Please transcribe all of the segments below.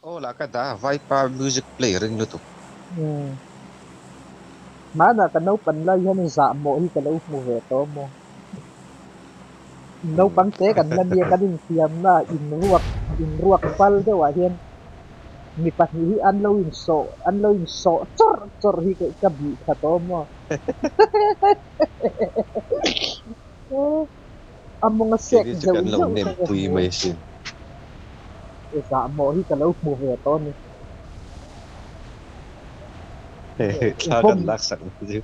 Oh, la ka da vai pa music player ring lutuk. Mana ka nau pan lai han za mo hi ka lo mu ve to mo nau pan te kan na nia kan in siam na in ruak pal de wa hian mi pa hi an lo in so chor chor hi ka bi kha to mo among a sek Kini zo chikan lo zo nem ka pui mo mai sin. za mo hi ka lo mu ve to ni La kan lak sak ju.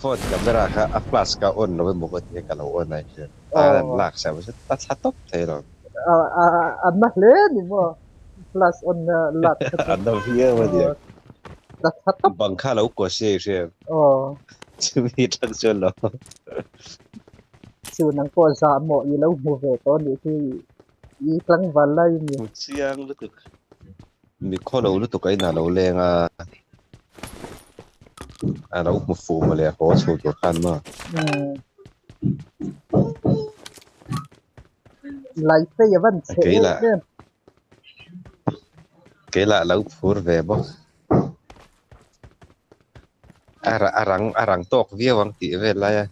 Phone camera ka a flash ka on lo mo ko te ka lo on ai se. Ta kan lak sa mo ta chatop thai lo. an na le ni mo plus on lat ka to Anda via ma dia. ta top Bang kha lo ko se se. Chu mi tan so lo. su nang ko za mo i lo mu ve to ni ki i tlang van lai ni Siang lutuk. Mi ko lo lutuk ai na lo lenga. Ana up mo fu ma le ko chu to khan ma. lai te yavan che Ke la ne ke la lo phur ve bo. Arang tok via wang ti ve la ya.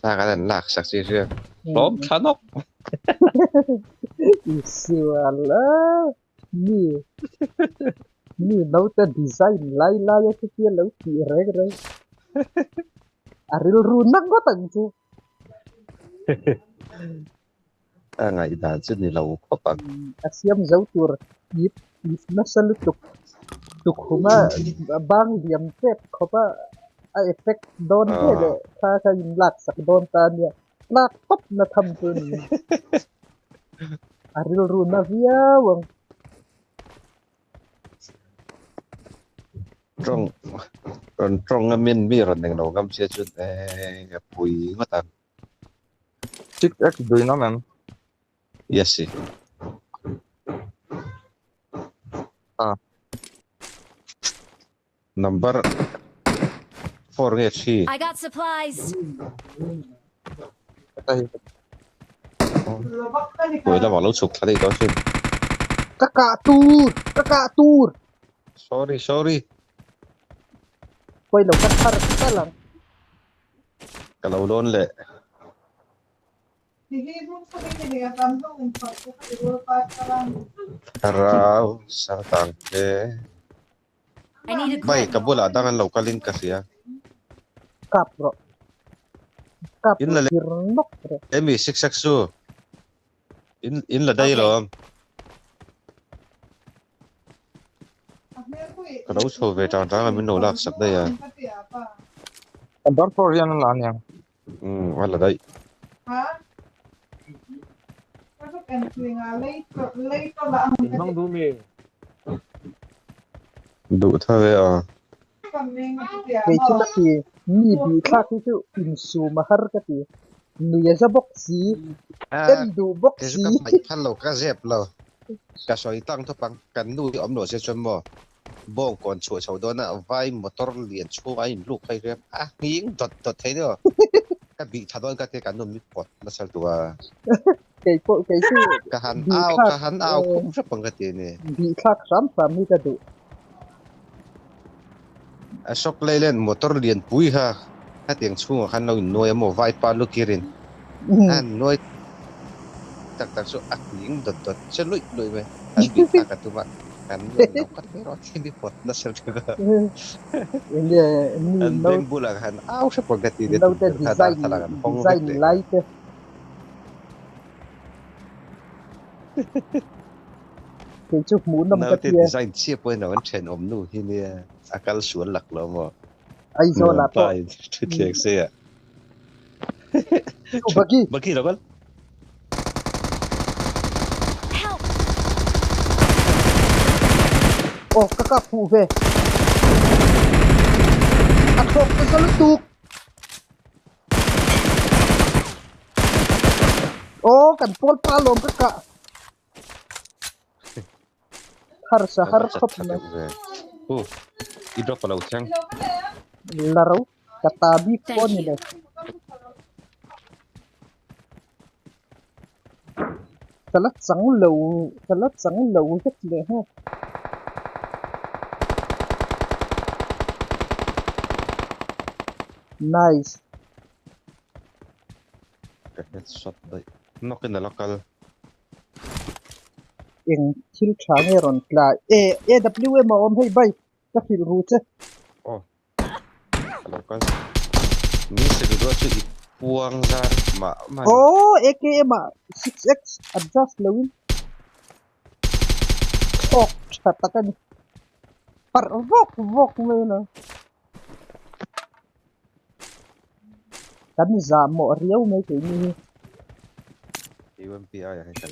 La ka dan lak sak se se. Lom thanok. i siala ni ni no te design lai lai ya ti lo ti re aril ru nak ko tang chu Ngai dan chu ni lo ko pa. asiam zau tur yip yip na salu tuk huma bang diam pet khopa a effect don he le kha in lak sak don ta nia lak pop na tham tu ni aril ru na via wang Trong min mi ron neng lo gam che chu pui ngotan. Chick X đuôi nó mà Yes. Number 4 nge chi. I got supplies. tay Pui la ma lo chuk thali do sin. kakak tur Sorry. quay đầu cắt thar ta lang Ka lo lon le. Arau sa tang ke. I need a Bai clip. ka bula dangan lo kalin ka siya. kap ro kap In la le hirnok ro emi siksak su. In la dai Okay. lo. Ka lo chu ve tang tang min no lak sak dai ya. đón for riêng là nhàng Wala dai. không đủ mì Du tha ve a. ke chila ki ni bi kha ki chu in su ma har ka ti nu ya za box si em du box Ke si ka bai phan lo ka zep lo. Ka soi tang to pang kan nu om no se chon mo. Bong kon chu chau do na vai motor lien chu ai lu kai rep a nging dot thai do. Ka bi tha don ka te kan nu mi pot na sal tua. ke chu Ka han bi ao kha ka han ao kum sa pang ka te ne. bi kha sam ni ka du A sok leilen motor lien pui ha. Ka tiang chu han lo noi mo vai pa lu kirin. An noi tak so ak nging dot se lui me. An bi ta ka tu ma. Kan lo ka te ro ti mi pot na sal tua. ini ni An no beng bulang han ao sa pang ka te de. no te Ka ta design talagan hong design vete. lai te ke chu mu nam Now ka the ti design chia po na on chen om nu hi ni akal suan lak lo mo. ai zo la to Pa tu tek se ya. chu bagi Baki lo kal. Help! oh kakak pu ve atok ka sa lutuk oh kan pol palom kakak har sa har khop na Oh, i drop pala utang. laro katabi ko Thank ni you. le Salat sang lâu hết lệ ha. Nice. cái headshot đấy nó cái là local Eng thil thả nghe ron tla. AWM mà ôm hay bay. Các thil rute. oh local mi se do chu i puang ra mà Oh, AKM à. 6x adjust lawin. Oh, chatakan. Par vok me na. Kan za mo riau me ke ni. UMPI hay kan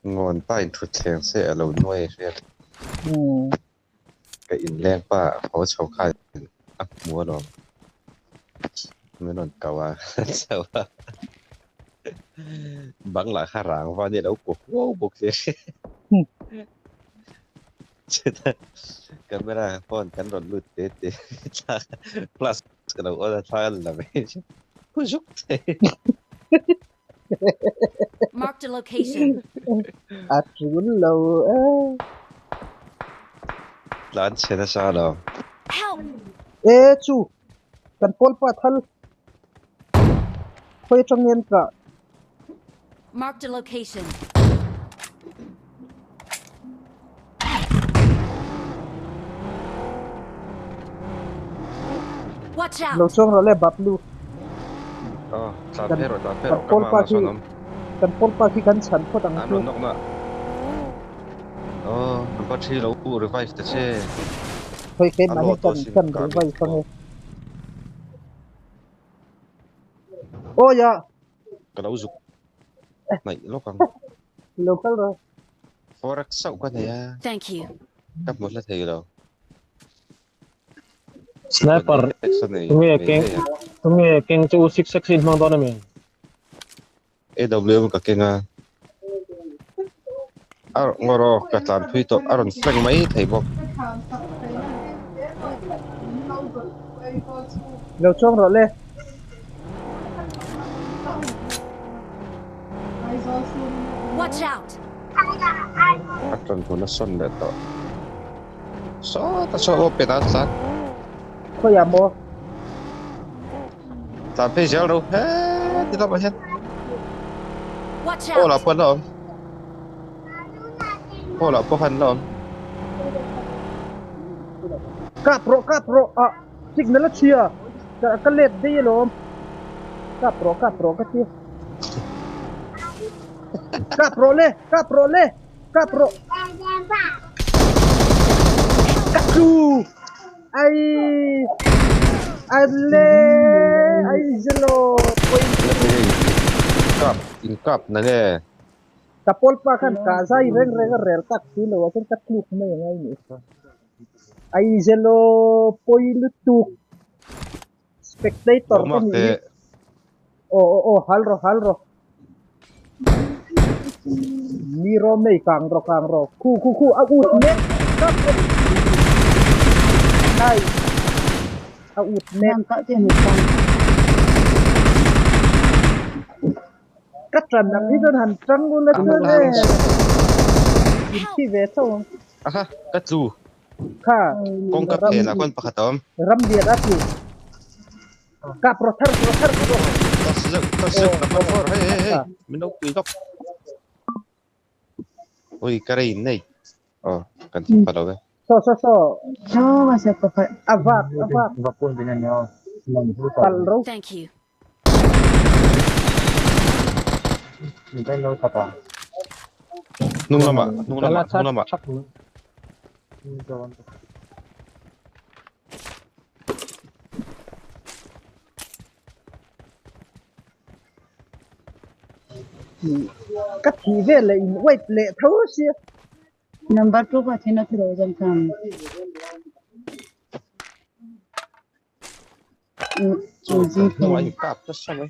ngon pa in thut theng se alo noi riat cái in leng pa ho chau khai ak mua loไม่นอนกาวาเจ้าว่าบังหลาข้ารางว่าเนี่ยเราปลุกโว้บุกเสียกันไม่ได้ป้อนกันรถลุดเด็ดเด็ด plus กันเราเอาทานละไม่ผู้ชุก Marked a location. Atrun lâu. ร้านเชนชาเรา Help! Chu. Kan pol pa thal. Khoi trong yen ka. Marked a location. Watch Lo out! chong role baplu. อ๋อตาเพรตาเพรก็มาสนม Kan pol pa ki kan chan pho tang อัน tu. นั้นนกมาอ๋อมันก็ที่เราพูดหรือไฟแต่เช่ Khoi ke mani kan revai phang. Oh ya. ก็เราจุกไหนโลกัง Local ro. forex เศร้ากันเนี่ย Thank you. กับหมดแล้วเธอเรา Sniper. Tumi keng chu 6x mang to na mi. AW มันก็เก่งอ่ะงอรอกระตานพี่ตบรอนแฟงไหมไทยบอก Lo chong role. Watch out! อัตรันคนละส่วนเด็ดต่อโซ่ถ้าโซ่เป็นอาสัต Khoi ya mo. ตามพี่เจ้าเราเฮ้ยที่เราไปเห็น Watch โอ้เรา out! เพิ่นเราโอ้เราพวกพันเรา Ka pro. Ah. Signal chia. Ka let di lo. Ka pro ka ti. Ka pro le. Ka pro. Ka chu. Ai. Ale. Ai zelo. Point. กับอินกับนั่นแหละ Tapol pa kan kaza ireng rel tak silo wasen katluk mo ngay ni. Ai zelo poilutuk. Spectator ผม ko มักแต่ ni. Oh, halro. Miro may kang ro. Ku out net. Ay. Out net. Katran nang ito han trăng ko na to ne. Hindi veto. อ่ะฮะกัดจู Ka. กงกับเพลาคนปะขะตอม Ram dia atu. Ka protar.ตัดซึกนับมาฟอร์เฮ้ยมันต้องคุยกับโอ้ยกระไรนี่อ๋อกันที่พะเราเว้ย So. Oh, masih apa? Avak. Vapun dengan yo. Talro. Thank you. Minta lo kata. นุ่งละมา Chak. Cắt thì về lại quay lệ thấu xia. Number 2 pasti na frozen kan. Uzi นุ่งอายุกับจะใช่ไหม